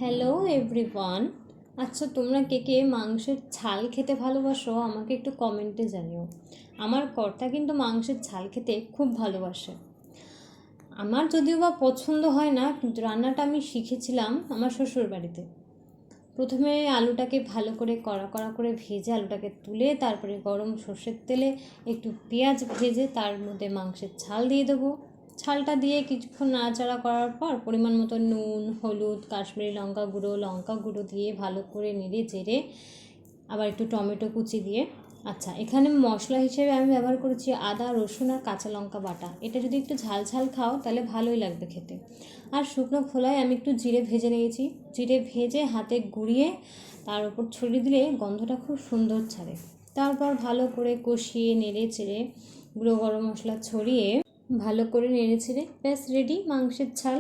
Hello everyone. আচ্ছা, তোমরা কে কে মাংসের ছাল খেতে ভালোবাসো আমাকে একটু কমেন্টে জানিও। আমার কর্তা কিন্তু মাংসের ছাল খেতে খুব ভালোবাসে। আমার যদিও বা পছন্দ হয় না, কিন্তু রান্নাটা আমি শিখেছিলাম আমার শ্বশুর বাড়িতে। প্রথমে আলুটাকে ভালো করে কড়া কড়া করে ভেজে আলুটাকে তুলে তারপরে গরম সর্ষের তেলে একটু পেঁয়াজ ভেজে তার মধ্যে মাংসের ছাল দিয়ে দেবো। ছালটা দিয়ে কিছুক্ষণ নাড়াচাড়া করার পর পরিমাণ মতো নুন, হলুদ, কাশ্মীরি লঙ্কা গুঁড়ো দিয়ে ভালো করে নেড়ে চেড়ে আবার একটু টমেটো কুচি দিয়ে, আচ্ছা এখানে মশলা হিসেবে আমি ব্যবহার করেছি আদা, রসুন আর কাঁচা লঙ্কা বাটা। এটা যদি একটু ঝাল ঝাল খাও তাহলে ভালোই লাগবে খেতে। আর শুকনো খোলায় আমি একটু জিরে ভেজে নিয়েছি। জিরে ভেজে হাতে গুঁড়িয়ে তার উপর ছড়িয়ে দিলে গন্ধটা খুব সুন্দর ছাড়ে। তারপর ভালো করে কষিয়ে নেড়ে চেড়ে গুঁড়ো গরম মশলা ছড়িয়ে ভালো করে নেড়ে চেড়ে ব্যাস রেডি মাংসের ছাল।